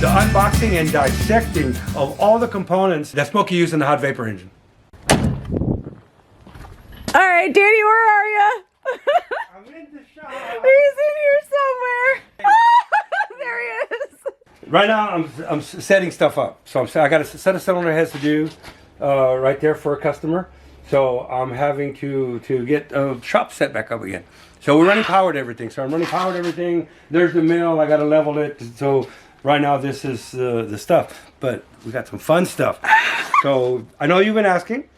the unboxing and dissecting of all the components that Smokey used in the hot vapor engine. All right, Danny, where are you? I'm in the shop. He's in here somewhere. There he is. Right now, I'm setting stuff up. So I got a set of cylinder heads to do right there for a customer. So I'm having to get a shop set back up again. So we're running power to everything. So I'm running power to everything. There's the mill. I got to level it. So right now, this is the stuff. But we got some fun stuff. So I know you've been asking.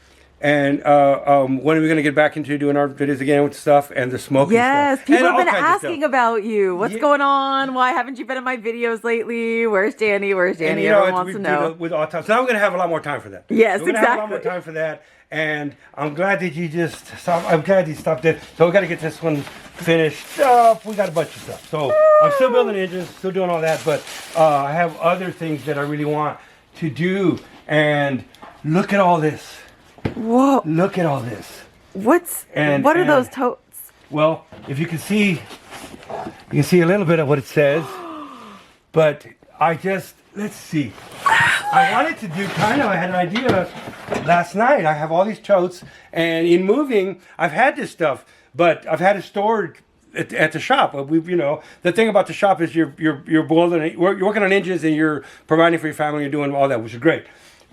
And when are we going to get back into doing our videos again with stuff and the smoking yes, stuff? people have been asking about you. What's going on? Why haven't you been in my videos lately? Where's Danny? Where's Danny? And, Everyone wants to know. With all time. So now we're going to have a lot more time for that. Yes, we're exactly. Have a lot more time for that. And I'm glad that you just stopped. I'm glad you stopped it. So we got to get this one finished up. We got a bunch of stuff. So I'm still building engines, still doing all that. But I have other things that I really want to do. And look at all this. Whoa. Look at all this. What are those totes? Well, if you can see, you can see a little bit of what it says. But let's see. I wanted to do I had an idea last night. I have all these totes, and in moving, I've had this stuff, but I've had it stored at the shop. The thing about the shop is you're working on engines and you're providing for your family, you're doing all that, which is great.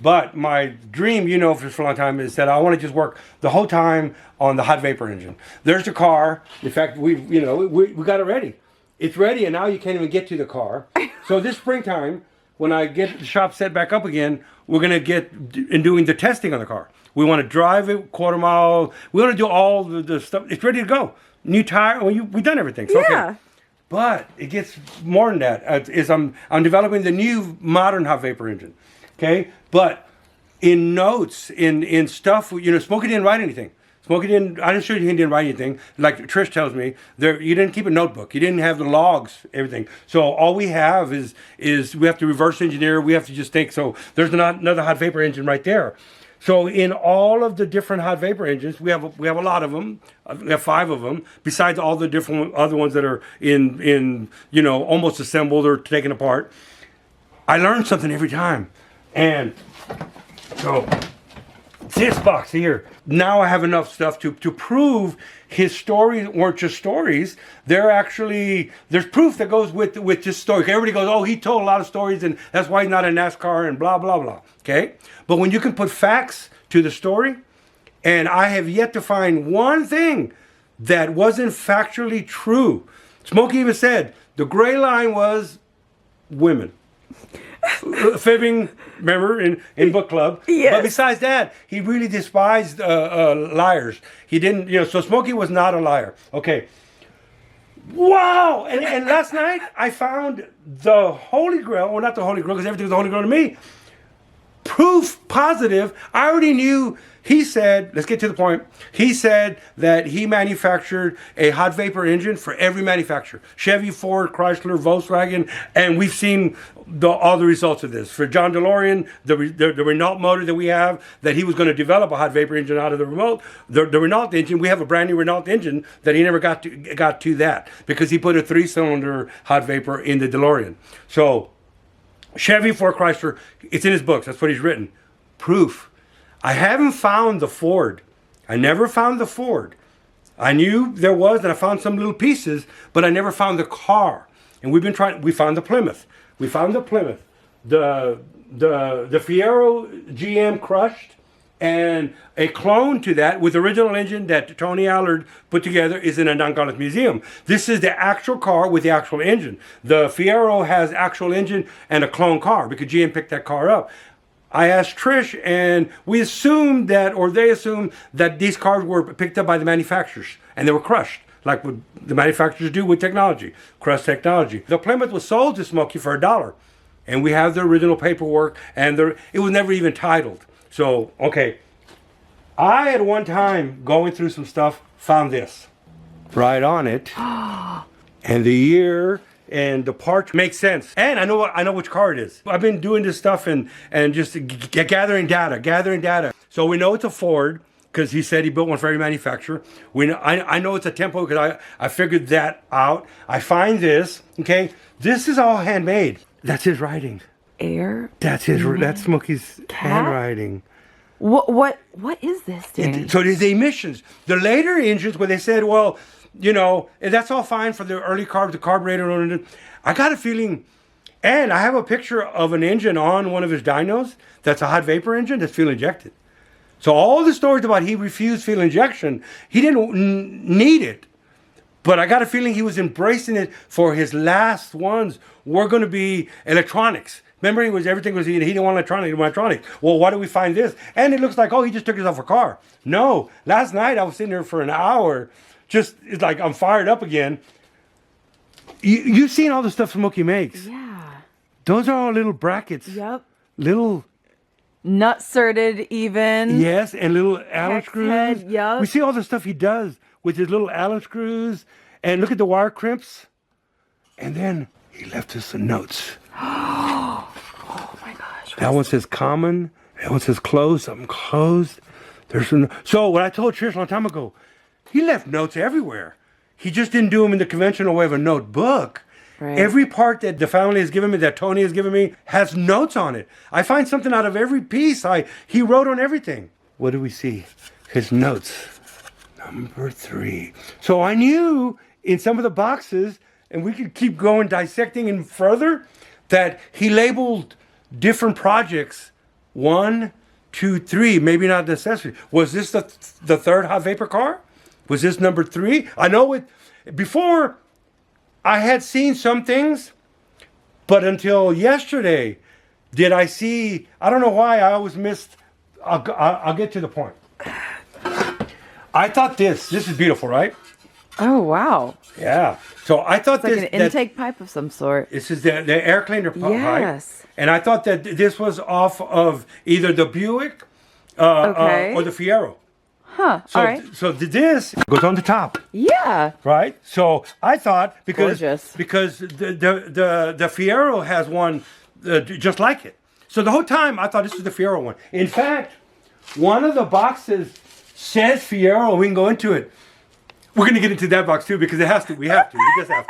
But my dream, for a long time, is that I want to just work the whole time on the hot vapor engine. There's the car. In fact, we got it ready. It's ready, and now you can't even get to the car. So this springtime, when I get the shop set back up again, we're going to get in doing the testing on the car. We want to drive it quarter mile. We want to do all the stuff. It's ready to go. New tire. We've done everything. So, yeah. Okay. But it gets more than that. I'm developing the new modern hot vapor engine. Okay, but in notes, in stuff, Smokey didn't write anything. I didn't show you he didn't write anything. Like Trish tells me, you didn't keep a notebook. You didn't have the logs, everything. So all we have is we have to reverse engineer. We have to just think. So there's another hot vapor engine right there. So in all of the different hot vapor engines, we have a lot of them. We have 5 of them, besides all the different other ones that are in almost assembled or taken apart. I learn something every time. And so this box here, now I have enough stuff to prove his stories weren't just stories. There's proof that goes with this story. Everybody goes, oh, he told a lot of stories and that's why he's not in NASCAR and blah, blah, blah. Okay? But when you can put facts to the story, and I have yet to find one thing that wasn't factually true. Smokey even said the gray line was women. Fibbing, remember, in book club. Yes. But besides that, he really despised liars. He didn't, so Smokey was not a liar. Okay. Wow! And last night, I found the Holy Grail, or not the Holy Grail, because everything was the Holy Grail to me. Proof positive. I already knew. He said, let's get to the point. He said that he manufactured a hot vapor engine for every manufacturer. Chevy, Ford, Chrysler, Volkswagen, and we've seen all the results of this. For John DeLorean, the Renault motor that we have, that he was going to develop a hot vapor engine out of the Renault engine. We have a brand new Renault engine that he never got to that because he put a 3-cylinder hot vapor in the DeLorean. So Chevy, Ford, Chrysler, it's in his books. That's what he's written. Proof. I haven't found the Ford. I never found the Ford. I knew there was, and I found some little pieces, but I never found the car. And we've been trying. We found the Plymouth. We found the Plymouth. The Fiero GM crushed, and a clone to that with the original engine that Tony Allard put together is in a Nongallis museum. This is the actual car with the actual engine. The Fiero has actual engine and a clone car because GM picked that car up. I asked Trish, and we assumed that, or they assumed that these cars were picked up by the manufacturers, and they were crushed, like what the manufacturers do with technology, crush technology. The Plymouth was sold to Smokey for $1, and we have the original paperwork, and it was never even titled. So, okay. I, at one time, going through some stuff, found this. Right on it. And the year and the part makes sense. And I know which car it is. I've been doing this stuff and just gathering data. So we know it's a Ford, because he said he built one for every manufacturer. I know it's a Tempo because I figured that out. I find this, okay? This is all handmade. That's his writing. Air. That's Smokey's handwriting. What is this, Danny? So there's the emissions. The later engines where they said, well, you know, that's all fine for the early the carburetor. I got a feeling, and I have a picture of an engine on one of his dynos that's a hot vapor engine that's fuel injected. So all the stories about he refused fuel injection, he didn't need it. But I got a feeling he was embracing it for his last ones were going to be electronics. Remember, everything was he didn't want electronics. Well, why do we find this? And it looks like, oh, he just took himself a car. No, last night I was sitting there for an hour, it's like I'm fired up again. You've seen all the stuff Smokey makes. Yeah. Those are all little brackets. Yep. Little nut-surted even. Yes, and little Allen screws. Yep. We see all the stuff he does with his little Allen screws. And look at the wire crimps. And then he left us some notes. Oh my gosh. That one says common. That one says closed. Something closed. So what I told Trish a long time ago, he left notes everywhere. He just didn't do them in the conventional way of a notebook. Right. Every part that the family has given me, that Tony has given me, has notes on it. I find something out of every piece. He wrote on everything. What do we see? His notes. Number 3. So I knew in some of the boxes, and we could keep going dissecting and further, that he labeled different projects 1, 2, 3, maybe not necessary. Was this the third hot vapor car? Was this number 3? I know it. Before, I had seen some things, but until yesterday, did I see, I don't know why I always missed, I'll get to the point. I thought this is beautiful, right? Oh, wow. Yeah. So I thought it's like an intake pipe of some sort. This is the air cleaner pipe. Yes. And I thought that this was off of either the Buick or the Fiero. Huh. So, all right. So this goes on the top. Yeah. Right. So I thought because Gorgeous. the Fiero has one just like it. So the whole time I thought this was the Fiero one. In fact, one of the boxes says Fiero. We can go into it. We're going to get into that box too because it has to. We have to. We just have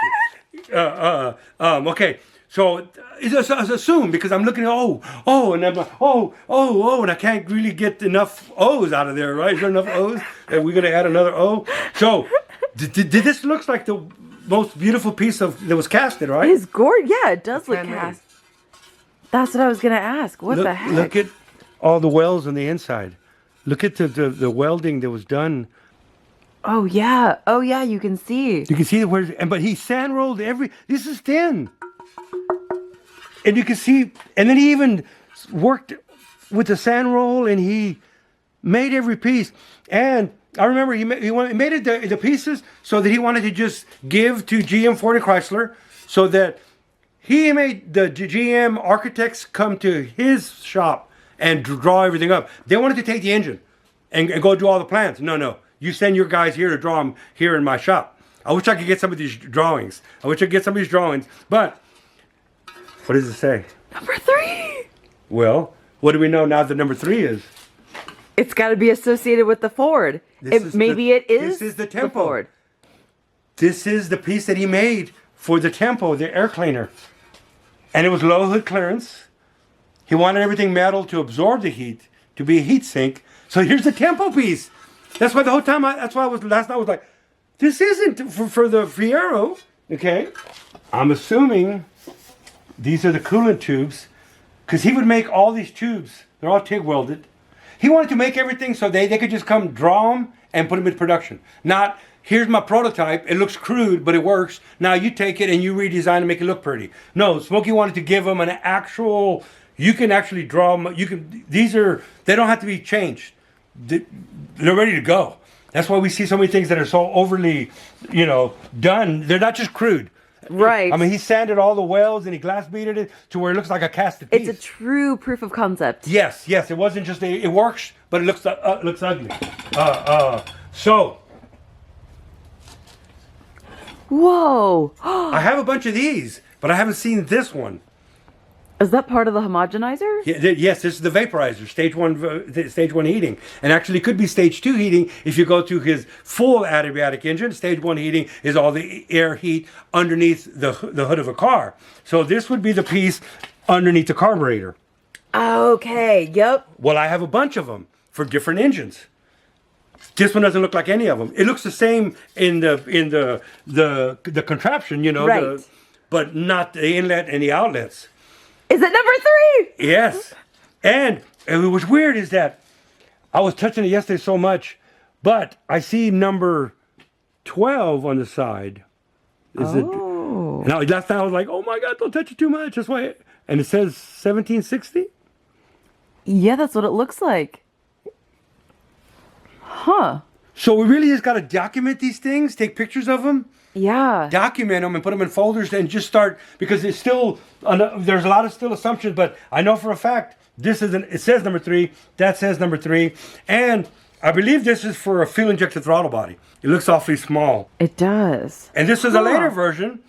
to. Okay. So it's assumed because I'm looking at and I'm like and I can't really get enough O's out of there, right? Is there enough O's? And we're going to add another O. So this looks like the most beautiful piece that was casted, right? It's gorgeous. Yeah, it does look cast. That's what I was going to ask. What the heck? Look at all the wells on the inside. Look at the welding that was done. Oh yeah, you can see. You can see but he sand rolled this is thin. And you can see, and then he even worked with the sand roll and he made every piece. And I remember he made it the pieces so that he wanted to just give to GM Ford and Chrysler so that he made the GM architects come to his shop and draw everything up. They wanted to take the engine and go do all the plans. No. You send your guys here to draw them here in my shop. I wish I could get some of these drawings. But what does it say? Number 3. Well, what do we know now that number 3 is? It's got to be associated with the Ford. This is the Tempo. Ford. This is the piece that he made for the Tempo, the air cleaner. And it was low hood clearance. He wanted everything metal to absorb the heat, to be a heat sink. So here's the Tempo piece. That's why the whole time, last night I was like, this isn't for the Fiero, okay? I'm assuming these are the coolant tubes, because he would make all these tubes. They're all TIG welded. He wanted to make everything so they could just come draw them and put them in production. Not, here's my prototype, it looks crude, but it works. Now you take it and you redesign and make it look pretty. No, Smokey wanted to give them an actual, you can actually draw them, they don't have to be changed. They're ready to go. That's why we see so many things that are so overly, done. They're not just crude. Right. I mean, he sanded all the wells and he glass beaded it to where it looks like a casted piece. It's a true proof of concept. Yes. It wasn't just it works, but it looks ugly. So. Whoa. I have a bunch of these, but I haven't seen this one. Is that part of the homogenizer? Yes, this is the vaporizer, stage one heating, and actually could be stage 2 heating if you go to his full adiabatic engine. Stage 1 heating is all the air heat underneath the hood of a car. So this would be the piece underneath the carburetor. Okay. Yep. Well, I have a bunch of them for different engines. This one doesn't look like any of them. It looks the same in the contraption, you know, right. But not the inlet and the outlets. Is it number 3? Yes. And it was weird is that I was touching it yesterday so much, but I see number 12 on the side. Oh. Now, last time I was like, oh my God, don't touch it too much. That's why. And it says 1760? Yeah, that's what it looks like. Huh. So we really just got to document these things, take pictures of them. Yeah. Document them and put them in folders and just start, because it's still, there's a lot of still assumptions, but I know for a fact, it says number 3, that says number 3, and I believe this is for a fuel-injected throttle body. It looks awfully small. It does. And this is a later version.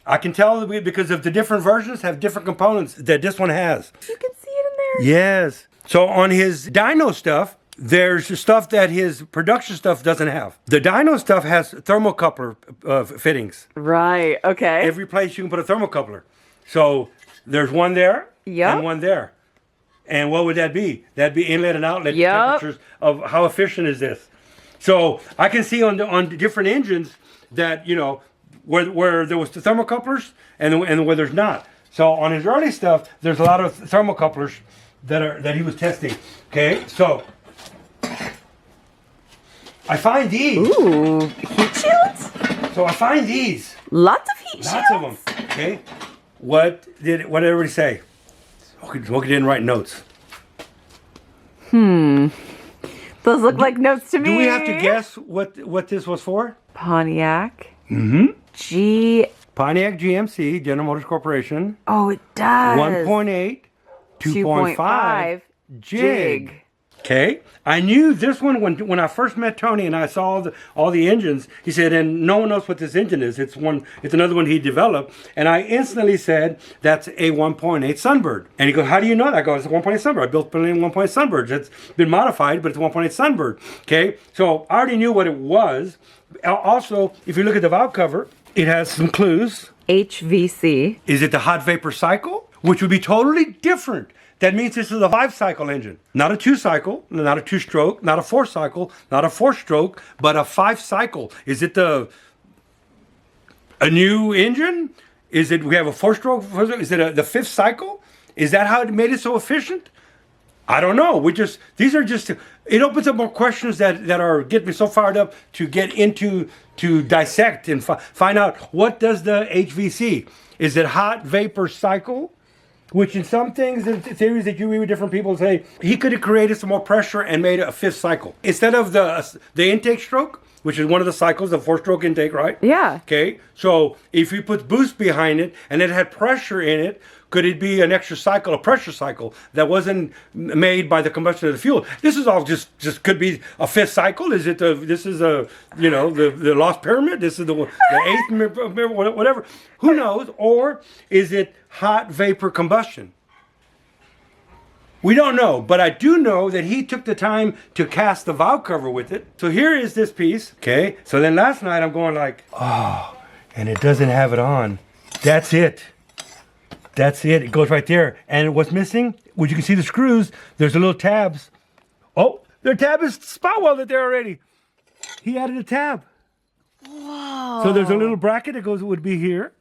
I can tell because of the different versions have different components that this one has. You can see it in there. Yes. So on his dyno stuff, there's stuff that his production stuff doesn't have. The dyno stuff has thermocoupler fittings. Right, okay. Every place you can put a thermocoupler. So there's one there and one there. And what would that be? That'd be inlet and outlet temperatures of how efficient is this. So I can see on different engines that, you know, where there was the thermocouplers and where there's not. So on his early stuff, there's a lot of thermocouplers that he was testing. Okay, so I find these. Ooh, heat shields? So I find these. Lots of heat shields. Lots of them. Okay. What did everybody say? Smokey didn't write notes. Those look like notes to me. Do we have to guess what this was for? Pontiac. Mm-hmm. Pontiac GMC, General Motors Corporation. Oh, it does. 1.8, 2.5 jig. Okay, I knew this one when I first met Tony and I saw all the engines. He said, and no one knows what this engine is. It's another one he developed. And I instantly said, that's a 1.8 Sunbird. And he goes, how do you know that? I go, it's a 1.8 Sunbird. I built a 1.8 Sunbirds. It's been modified, but it's a 1.8 Sunbird. Okay, so I already knew what it was. Also, if you look at the valve cover, it has some clues. HVC. Is it the hot vapor cycle? Which would be totally different. That means this is a 5-cycle engine. Not a 2-cycle, not a 2-stroke, not a 4-cycle, not a 4-stroke, but a 5-cycle. Is it a new engine? We have a 4-stroke? Is it the 5th cycle? Is that how it made it so efficient? I don't know. It opens up more questions that are getting me so fired up to get into, to dissect and find out what does the HVC? Is it hot vapor cycle? Which in some things, the theories that you read with different people say, he could have created some more pressure and made a 5th cycle. Instead of the intake stroke, which is one of the cycles, the 4-stroke intake, right? Yeah. Okay, so if you put boost behind it and it had pressure in it, could it be an extra cycle, a pressure cycle that wasn't made by the combustion of the fuel? This is all just could be a 5th cycle. Is it the lost pyramid? This is the 8th, whatever. Who knows? Or is it hot vapor combustion? We don't know, but I do know that he took the time to cast the valve cover with it. So here is this piece. Okay, so then last night I'm going like, oh, and it doesn't have it on. That's it. That's it. It goes right there. And what's missing? Well, you can see the screws. There's the little tabs. Oh, their tab is spot welded there already. He added a tab. Whoa. So there's a little bracket that would be here.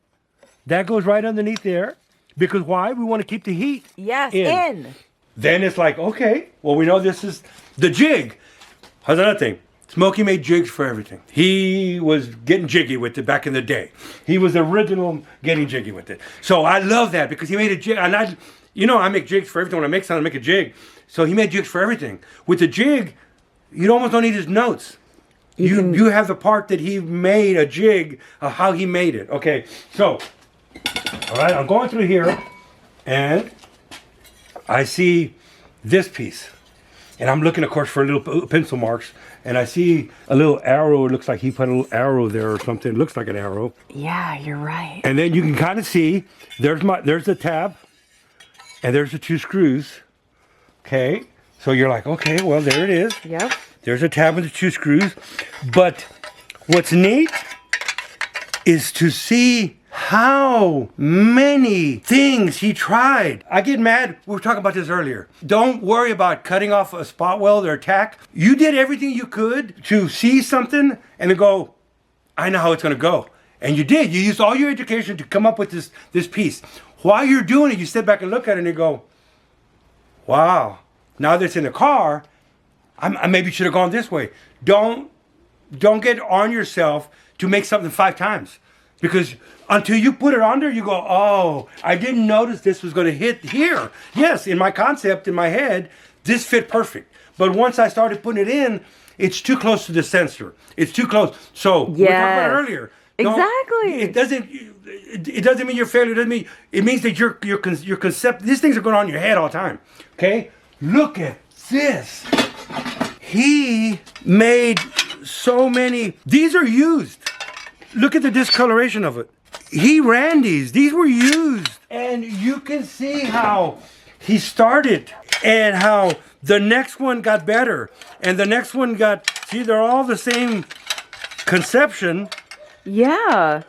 That goes right underneath there. Because why? We want to keep the heat. Yes, in. Then it's like, okay, well, we know this is the jig. How's another thing? Smokey made jigs for everything. He was getting jiggy with it back in the day. He was original getting jiggy with it. So I love that because he made a jig. And I make jigs for everything. When I make something, I make a jig. So he made jigs for everything. With the jig, you almost don't need his notes. You have the part that he made a jig of how he made it. Okay, so, all right, I'm going through here and I see this piece. And I'm looking, of course, for little pencil marks. And I see a little arrow. It looks like he put a little arrow there or something. It looks like an arrow. Yeah, you're right. And then you can kind of see, there's the tab. And there's the 2 screws. Okay. So you're like, okay, well, there it is. Yep. There's a tab with the 2 screws. But what's neat is to see how many things he tried. I get mad. We were talking about this earlier. Don't worry about cutting off a spot weld or a tack. You did everything you could to see something and then go, I know how it's going to go. And you did. You used all your education to come up with this piece. While you're doing it, you step back and look at it and you go, wow. Now that it's in the car, I maybe should have gone this way. Don't get on yourself to make something 5 times. Because until you put it on there, you go, oh, I didn't notice this was going to hit here. Yes, in my concept, in my head, this fit perfect. But once I started putting it in, it's too close to the sensor. It's too close. So we talked about it earlier. Exactly. It doesn't mean you're failure. It doesn't mean, it means that your concept, these things are going on in your head all the time. Okay? Look at this. He made so many. These are used. Look at the discoloration of it. He ran these. These were used. And you can see how he started and how the next one got better. And the next one got, see, they're all the same conception. Yeah.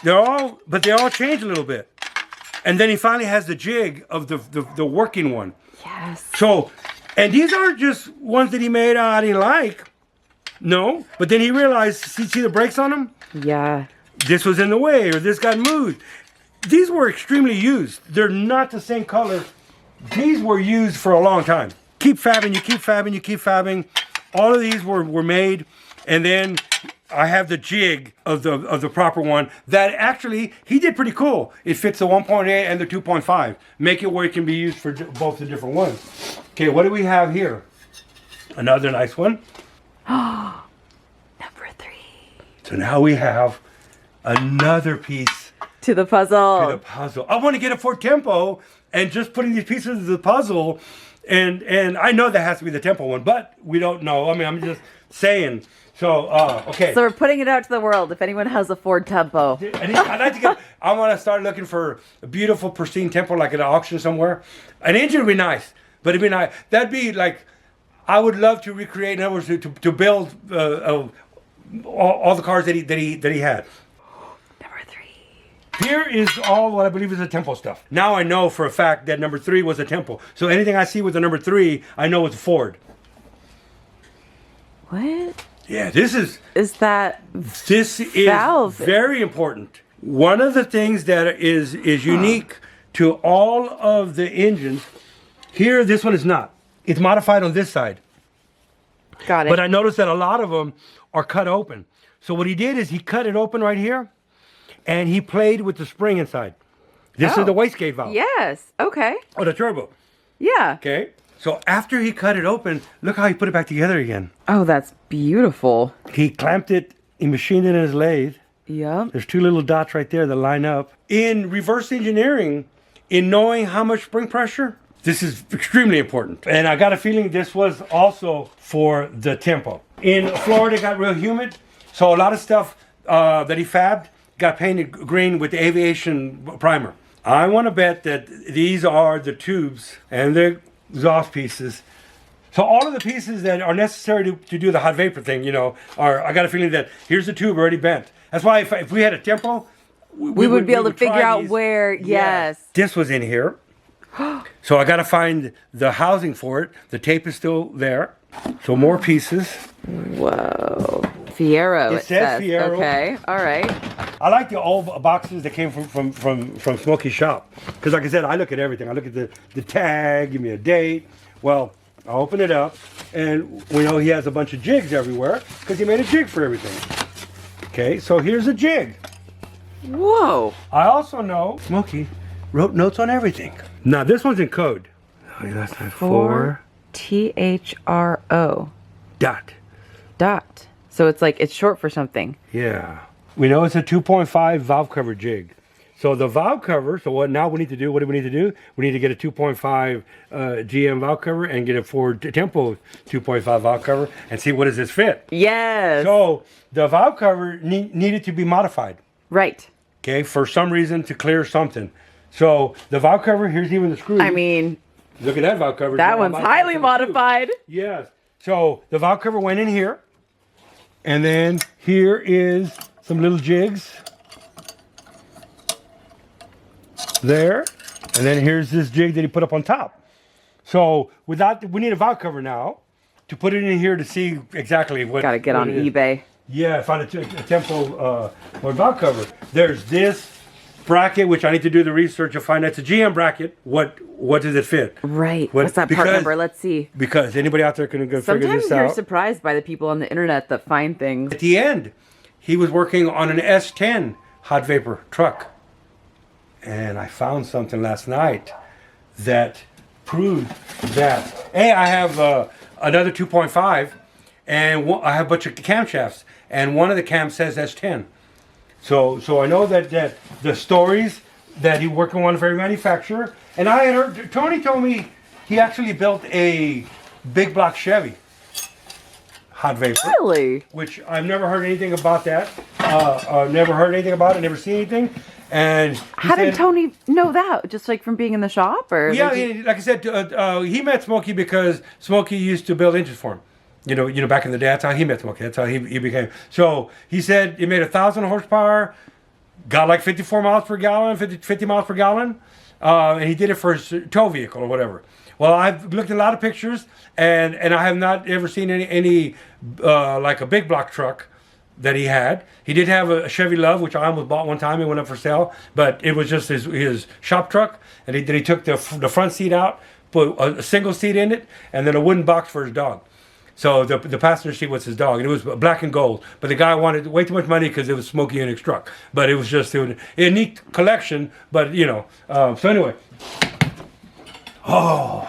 But they all change a little bit. And then he finally has the jig of the working one. Yes. So, and these aren't just ones that he made I didn't like. No. But then he realized, see the brakes on them? Yeah. This was in the way, or this got moved. These were extremely used. They're not the same color. These were used for a long time. Keep fabbing, you keep fabbing, you keep fabbing. All of these were made, and then I have the jig of the proper one that actually he did pretty cool. It fits the 1.8 and the 2.5. Make it where it can be used for both the different ones. Okay, what do we have here? Another nice one. Number 3. So now we have another piece To the puzzle. to the puzzle. I want to get a 4 tempo and just putting these pieces of the puzzle, and I know that has to be the tempo one, but we don't know. I mean, I'm just saying. So, okay. So we're putting it out to the world. If anyone has a Ford Tempo. I'd like to get, I want to start looking for a beautiful, pristine tempo, like at an auction somewhere. An engine would be nice, but it'd be nice. That'd be like, I would love to recreate, in other words, to build all the cars that he had. Number 3. Here is all what I believe is the tempo stuff. Now I know for a fact that number 3 was a tempo. So anything I see with the number 3, I know it's Ford. What? Yeah, this is that valve? Very important. One of the things that is unique to all of the engines, here this one is not. It's modified on this side. Got it. But I noticed that a lot of them are cut open. So what he did is he cut it open right here, and he played with the spring inside. This is the wastegate valve. Yes. Okay. Oh, the turbo. Yeah. Okay. So after he cut it open, look how he put it back together again. Oh, that's beautiful. He clamped it, he machined it in his lathe. Yep. There's 2 little dots right there that line up. In reverse engineering, in knowing how much spring pressure, this is extremely important. And I got a feeling this was also for the tempo. In Florida, it got real humid, so a lot of stuff that he fabbed got painted green with the aviation primer. I want to bet that these are the tubes and the exhaust pieces. So all of the pieces that are necessary to do the hot vapor thing, you know, I got a feeling that here's the tube already bent. That's why if we had a tempo, we would be able to figure out where, yes. This was in here. So I got to find the housing for it. The tape is still there. So more pieces. Whoa. Fiero, it says. Fiero. Okay, all right. I like the old boxes that came from Smokey's shop. Because like I said, I look at everything. I look at the tag, give me a date. Well, I open it up, and we know he has a bunch of jigs everywhere because he made a jig for everything. Okay, so here's a jig. Whoa. I also know Smokey wrote notes on everything. Now this one's in code. That's 4 THRO. dot. Dot. So it's like it's short for something. Yeah. We know it's a 2.5 valve cover jig. So the valve cover, so what now we need to do, what do we need to do? We need to get a 2.5 GM valve cover and get a Ford Tempo 2.5 valve cover and see what does this fit. Yes. So the valve cover needed to be modified. Right. Okay, for some reason to clear something. So the valve cover, here's even the screws. I mean, look at that valve cover. that one's highly modified. Yes. So the valve cover went in here. And then here is some little jigs. There. And then here's this jig that he put up on top. So we need a valve cover now to put it in here to see exactly what. Gotta get on eBay. Yeah, find a Tempo valve cover. There's this bracket, which I need to do the research to find. That's a GM bracket. What does it fit? Right. What's that part number? Let's see. Because anybody out there can go figure this out. Sometimes you're surprised by the people on the internet that find things. At the end, he was working on an S10 hot vapor truck. And I found something last night that proved that. Hey, I have another 2.5, and I have a bunch of camshafts, and one of the cams says S10. So I know that the stories that he working on for every manufacturer, and I had heard, Tony told me he actually built a big block Chevy hot vapor. Really? Which I've never heard anything about that. Never heard anything about it. Never seen anything. And how did Tony know that? Just like from being in the shop, or yeah, like I said, he met Smokey because Smokey used to build engines for him. You know, back in the day, that's how he met Smokey. That's how he became. So he said he made 1,000 horsepower, got like 54 miles per gallon, 50 miles per gallon, and he did it for his tow vehicle or whatever. Well, I've looked at a lot of pictures, and I have not ever seen any like a big block truck that he had. He did have a Chevy Love, which I almost bought one time. It went up for sale, but it was just his shop truck, and he took the front seat out, put a single seat in it, and then a wooden box for his dog. So the passenger seat was his dog, and it was black and gold. But the guy wanted way too much money because it was Smokey Yunick's truck. But it was just a neat collection. But you know, so anyway. Oh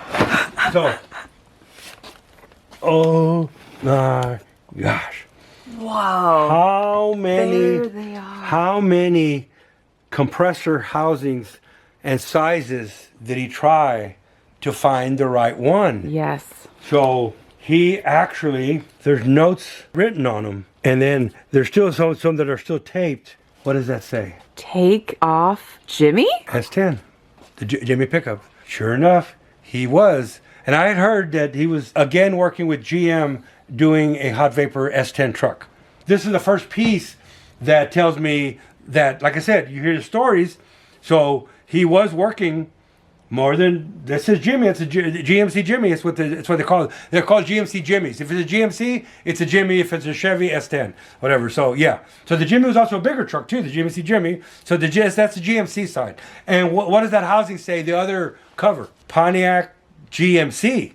my gosh! Wow! There they are. How many compressor housings and sizes did he try to find the right one? Yes. So he actually, there's notes written on them, and then there's still some that are still taped. What does that say? Take off Jimmy? S10, the Jimmy pickup. Sure enough, he was. And I had heard that he was again working with GM doing a hot vapor S10 truck. This is the first piece that tells me that, like I said, you hear the stories. So he was working more than, this is Jimmy, it's a GMC Jimmy, it's what they call it. They're called GMC Jimmys. If it's a GMC, it's a Jimmy. If it's a Chevy, S10, whatever. So yeah, so the Jimmy was also a bigger truck too, the GMC Jimmy. So that's the GMC side. And what does that housing say, the other cover? Pontiac GMC,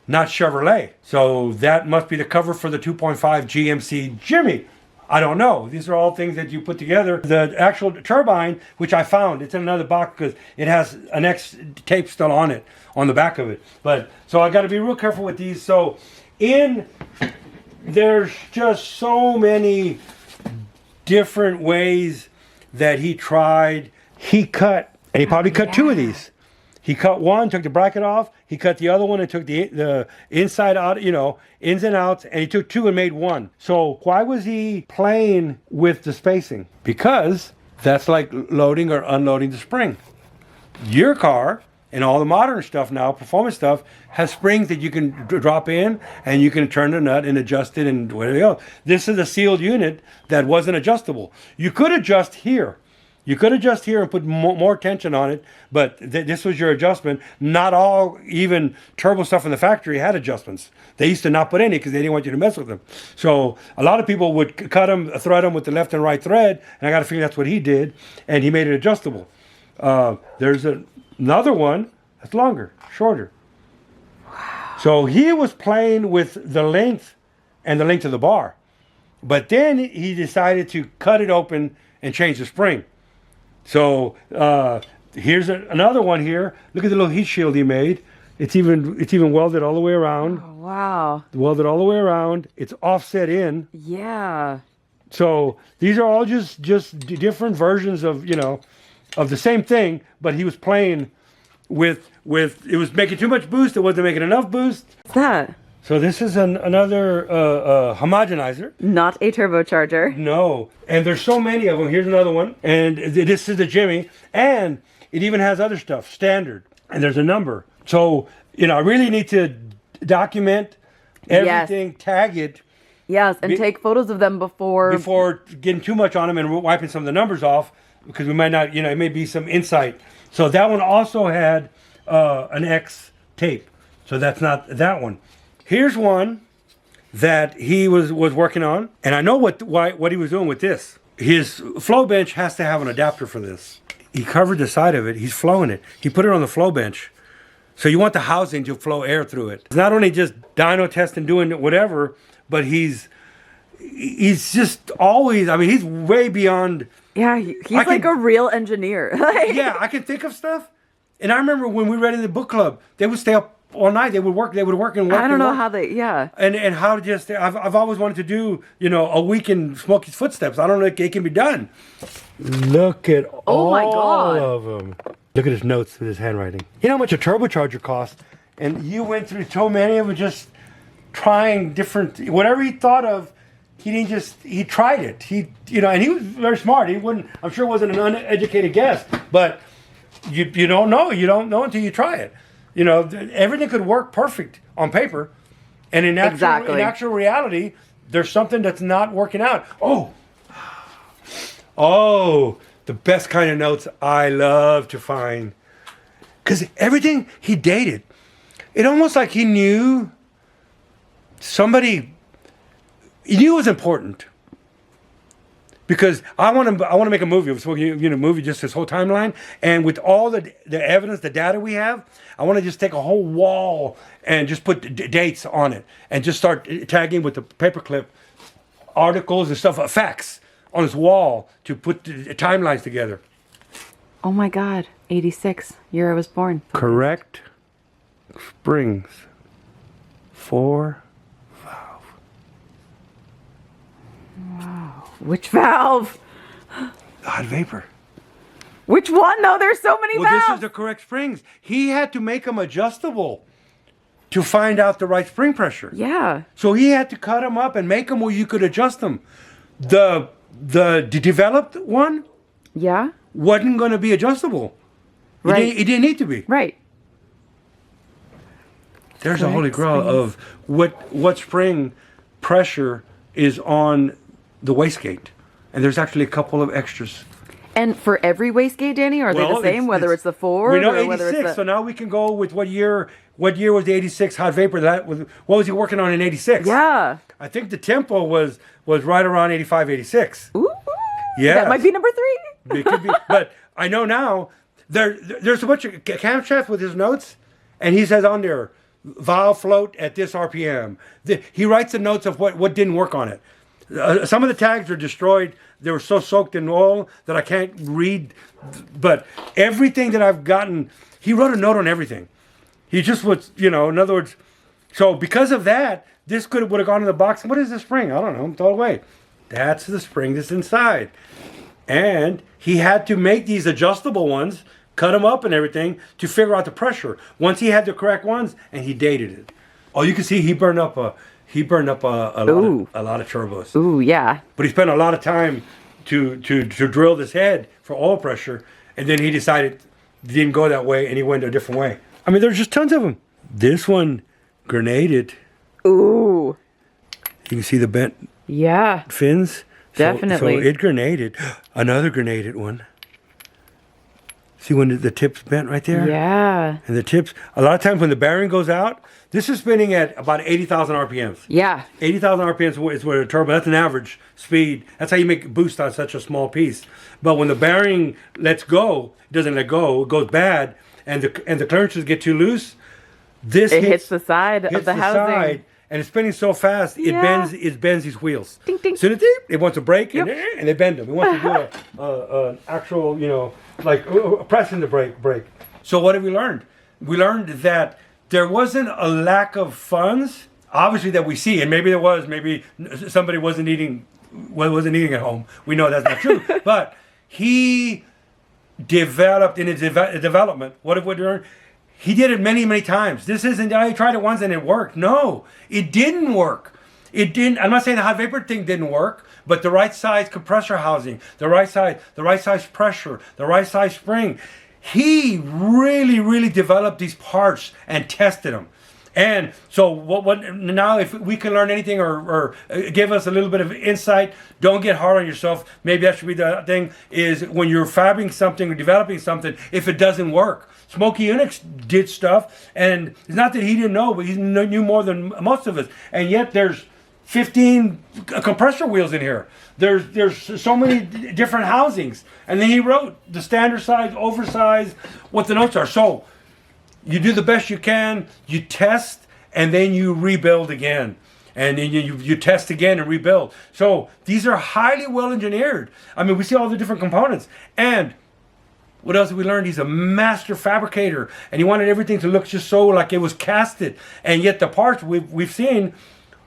not Chevrolet. So that must be the cover for the 2.5 GMC Jimmy. I don't know. These are all things that you put together. The actual turbine, which I found, it's in another box because it has an X tape still on it, on the back of it. But so I got to be real careful with these. So there's just so many different ways that he tried. He cut, and he probably cut two of these. He cut one, took the bracket off. He cut the other one and took the inside out, ins and outs, and he took two and made one. So why was he playing with the spacing? Because that's like loading or unloading the spring. Your car and all the modern stuff now, performance stuff, has springs that you can drop in, and you can turn the nut and adjust it and whatever else. This is a sealed unit that wasn't adjustable. You could adjust here. You could adjust here and put more tension on it, but this was your adjustment. Not all, even turbo stuff in the factory had adjustments. They used to not put any because they didn't want you to mess with them. So a lot of people would cut them, thread them with the left and right thread, and I got to figure that's what he did, and he made it adjustable. There's another one that's longer, shorter. Wow. So he was playing with the length and the length of the bar, but then he decided to cut it open and change the spring. So here's another one here. Look at the little heat shield he made. It's even welded all the way around. Oh, wow. Welded all the way around. It's offset in. Yeah. So these are all just different versions of of the same thing, but he was playing with it was making too much boost. It wasn't making enough boost. What's that? So this is another homogenizer. Not a turbocharger. No. And there's so many of them. Here's another one. And this is the Jimmy. And It even has other stuff, standard, and there's a number. So, I really need to document everything, tag it. Yes, and take photos of them before getting too much on them and wiping some of the numbers off, because we might not, it may be some insight. So that one also had an X tape. So that's not that one. Here's one that he was working on, and I know what he was doing with this. His flow bench has to have an adapter for this. He covered the side of it. He's flowing it. He put it on the flow bench. So you want the housing to flow air through it. It's not only just dyno testing, doing whatever, but he's just always, he's way beyond. Yeah, he's like a real engineer. Yeah, I can think of stuff. And I remember when we read in the book club, they would stay up all night. They would work and work. I don't know how they, And how just, I've always wanted to do, a week in Smokey's footsteps. I don't know if it can be done. Look at all of them. Look at his notes with his handwriting. You know how much a turbocharger costs? And you went through so many of them, just trying different, whatever he thought of, he tried it. And he was very smart. I'm sure it wasn't an uneducated guess, but you don't know. You don't know until you try it. Everything could work perfect on paper, and in actual reality, there's something that's not working out. Oh, the best kind of notes I love to find, because everything he dated, it almost like he knew somebody. He knew it was important. Because I want to make a movie of Smokey, movie, just this whole timeline, and with all the evidence, the data we have, I want to just take a whole wall and just put dates on it, and just start tagging with the paperclip articles and stuff, facts on this wall to put the timelines together. Oh my God, 86, year I was born. Correct. Springs. 4 valve. Wow. Which valve? Hot vapor. Which one though? There's so many valves. This is the correct springs. He had to make them adjustable to find out the right spring pressure. Yeah. So he had to cut them up and make them where you could adjust them. The developed one, wasn't going to be adjustable. Right. It didn't need to be. Right. There's a holy grail of what spring pressure is on the wastegate, and there's actually a couple of extras. And for every wastegate, Danny, are they the same? Whether it's the Ford, we know or whether 86, it's so now we can go with what year was the 86 Hot Vapor? What was he working on in 86? Yeah. I think the tempo was right around 85, 86. Ooh. Yeah. That might be number 3. It could be, but I know now there's a bunch of camshaft with his notes, and he says on there, valve float at this RPM. He writes the notes of what didn't work on it. Some of the tags are destroyed. They were so soaked in oil that I can't read. But everything that I've gotten, he wrote a note on everything. He just was, in other words. So because of that, this would have gone in the box. What is the spring? I don't know. Throw it away. That's the spring that's inside. And he had to make these adjustable ones, cut them up and everything to figure out the pressure. Once he had the correct ones, and he dated it. Oh, you can see he burned up a lot of turbos. Ooh, yeah. But he spent a lot of time to drill this head for oil pressure, and then he decided it didn't go that way, and he went a different way. There's just tons of them. This one grenaded. Ooh. You can see the bent fins. Definitely. So it grenaded. Another grenaded one. See when the tip's bent right there? Yeah. And the tips, a lot of times when the bearing goes out, this is spinning at about 80,000 RPMs. Yeah. 80,000 RPMs is what a turbo, that's an average speed. That's how you make a boost on such a small piece. But when the bearing lets go, it doesn't let go, it goes bad, and the clearances get too loose, it hits the side of the housing. And it's spinning so fast, it bends these wheels. Ding, ding. So it wants to brake, and they bend them. It wants to do an actual, like pressing the brake. So what have we learned? We learned that there wasn't a lack of funds, obviously, that we see, and maybe there was. Maybe somebody wasn't eating at home. We know that's not true. But he developed in his development. What have we learned? He did it many, many times. This isn't, I tried it once and it worked. No, it didn't work. It didn't. I'm not saying the hot vapor thing didn't work, but the right size compressor housing, the right size pressure, the right size spring. he really developed these parts and tested them. And so what now, if we can learn anything or give us a little bit of insight, don't get hard on yourself. Maybe that should be the thing, is when you're fabricating something or developing something, if it doesn't work. Smokey Yunick did stuff, and it's not that he didn't know, but he knew more than most of us. And yet there's 15 compressor wheels in here. There's so many different housings. And then he wrote the standard size, oversized, what the notes are. So you do the best you can, you test, and then you rebuild again. And then you test again and rebuild. So these are highly well engineered. I mean, we see all the different components. And what else have we learned? He's a master fabricator, and he wanted everything to look just so like it was casted. And yet the parts we've seen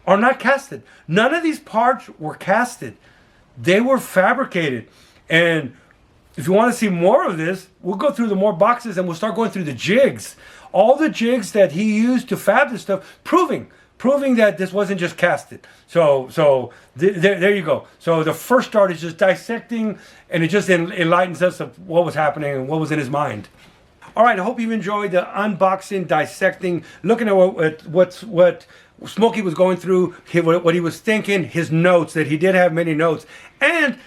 are not casted. None of these parts were casted. They were fabricated. And if you want to see more of this, we'll go through the more boxes and we'll start going through the jigs. All the jigs that he used to fab this stuff, proving that this wasn't just casted. So there you go. So the first start is just dissecting, and it just enlightens us of what was happening and what was in his mind. All right, I hope you've enjoyed the unboxing, dissecting, looking at what Smokey was going through, what he was thinking, his notes, that he did have many notes, and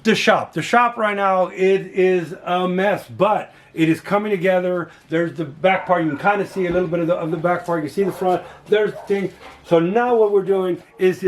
the shop. The shop right now, it is a mess, but it is coming together. There's the back part. You can kind of see a little bit of the back part. You can see the front. There's the thing. So now what we're doing is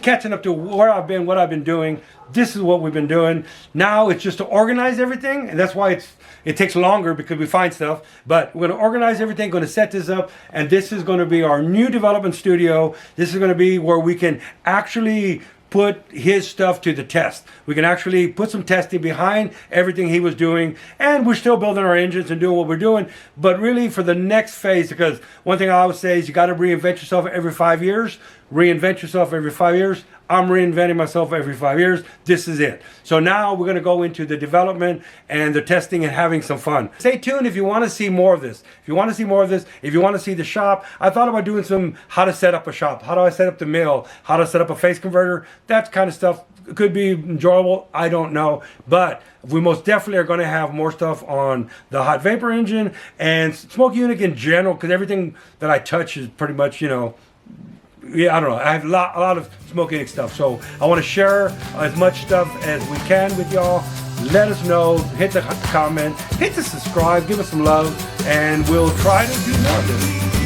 catching up to where I've been, what I've been doing. This is what we've been doing. Now it's just to organize everything, and that's why it takes longer, because we find stuff. But we're going to organize everything, going to set this up, and this is going to be our new development studio. This is going to be where we can actually put his stuff to the test. We can actually put some testing behind everything he was doing, and we're still building our engines and doing what we're doing, but really for the next phase, because one thing I always say is you got to reinvent yourself every 5 years. Reinvent yourself every 5 years. I'm reinventing myself every 5 years. This is it. So now we're going to go into the development and the testing and having some fun. Stay tuned if you want to see more of this. If you want to see more of this, if you want to see the shop, I thought about doing some how to set up a shop. How do I set up the mill? How to set up a phase converter? That kind of stuff could be enjoyable. I don't know. But we most definitely are going to have more stuff on the hot vapor engine and Smokey Yunick in general, because everything that I touch is pretty much, yeah, I don't know. I have a lot of Smokey Yunick stuff, so I want to share as much stuff as we can with y'all. Let us know. Hit the comment. Hit the subscribe. Give us some love, and we'll try to do more of this.